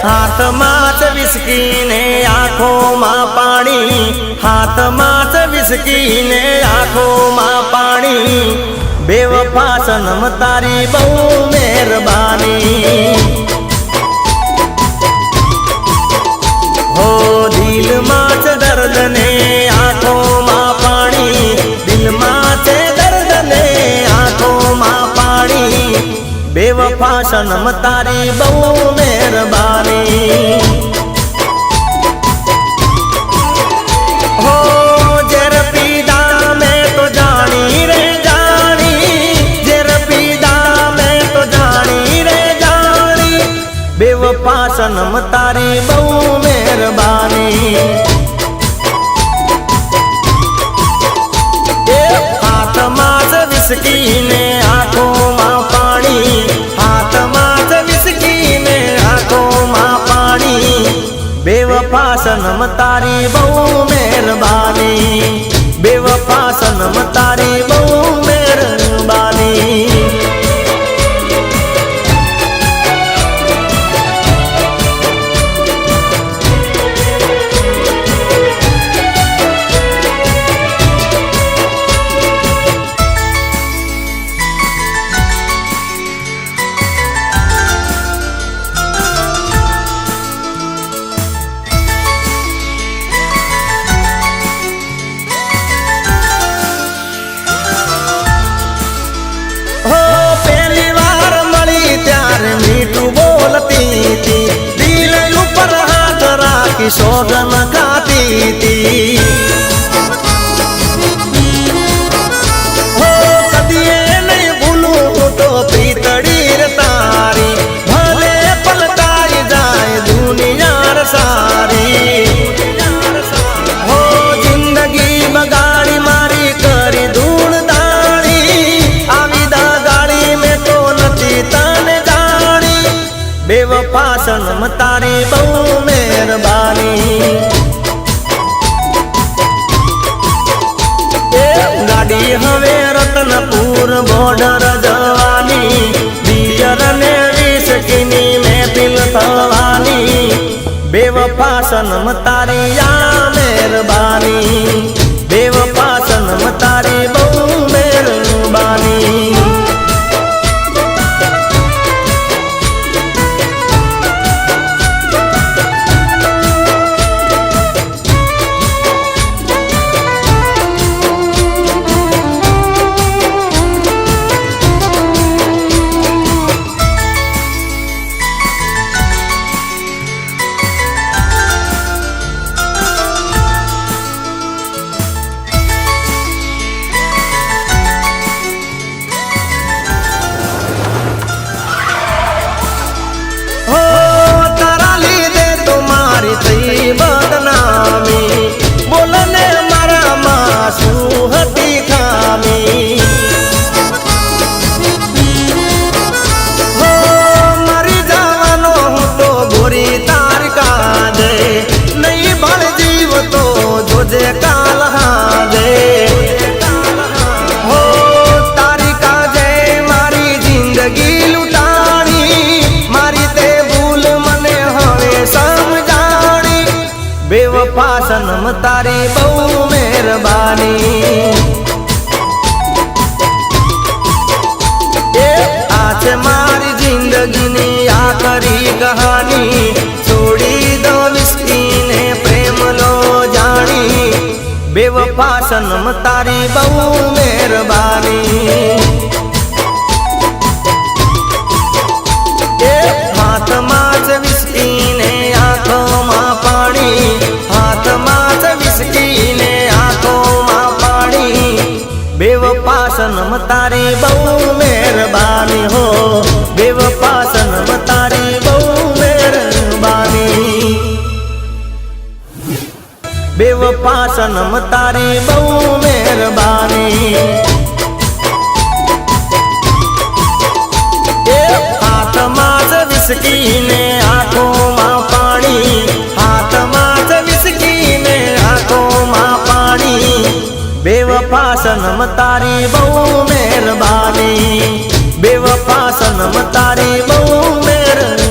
હાથમાં જ વિસ્કી ને આંખોમાં પાણી, હાથમાં જ વિસ્કી ને આંખોમાં પાણી, બેવફા સનમ તારી બહુ મહેરબાની। હો દિલમાં છે દર્દ ને આંખોમાં પાણી, દિલમાં છે દર્દ ને આંખોમાં પાણી, બેવફા સનમ તારી બહુ મહેરબાની। હો ઝેર પીધા મેં તો જાણી રે જાણી, ઝેર પીધા મેં તો જાણી રે જાણી, બેવફા સનમ તારી બહુ મહેરબાની। હાથમાં જ વિસ્કી ને આંખોમાં પાણી, હાથમાં જ વિસ્કી ને આંખોમાં પાણી, બેવફા સનમ તારી બહુ મહેરબાની, બેવફા સનમ તારી બહુ મહેરબાની। मीठू बोलती थी, दिल ऊपर हाथ राखी सोगन खाती थी। हो कदिए नहीं भूलूं तो प्रीतड़ी रे तारी, भले पलटाई जाए दुनिया रे सारी। हो जिंदगी बगाड़ी मारी करी धूल दाड़ी, आविदा गाड़ी में तो नची तने बेवफा सनम तारी बहू मेहरबानी। गाड़ी हवे रतनपुर बॉर्डर जवानी, बियर ने विस्की में पिल थवानी, बेवफा सनम तारी या मेहरबानी, बेवफा सनम तारी बहू मेहरबानी। बदनामी बोलने मारा मासू हती खामी, हो मरी जावानो हूँ तो गोरी तार का दे, नहीं बल जीव तो जोजे काल दे। हो तारी का जय मारी जिंदगी लुटानी, मारी ते भूल मने हवे समझा, बेवफा सनम तारी बहू मेहरबानी। आज मारी जिंदगी नी आखरी कहानी, छोड़ी दो विस्की ने प्रेम लो जानी, बेवफा सनम तारी बहू मेहरबानी। हाथમાં જ વિસ્કી ને આંખોમાં પાણી, હાથમાં જ વિસ્કી ને આંખોમાં પાણી, બેવફા સનમ તારી બહુ મહેરબાની। હો બેવફા સનમ તારી બહુ મહેરબાની, બેવફા સનમ તારી બહુ મહેરબાની। हाथમાં જ વિસ્કી ને આંખોમાં પાણી, હાથમાં જ વિસ્કી ને આંખોમાં પાણી, बेवफा सनम तारी बहु मेहरबानी, बेवफा सनम तारी बहु मेहरबानी।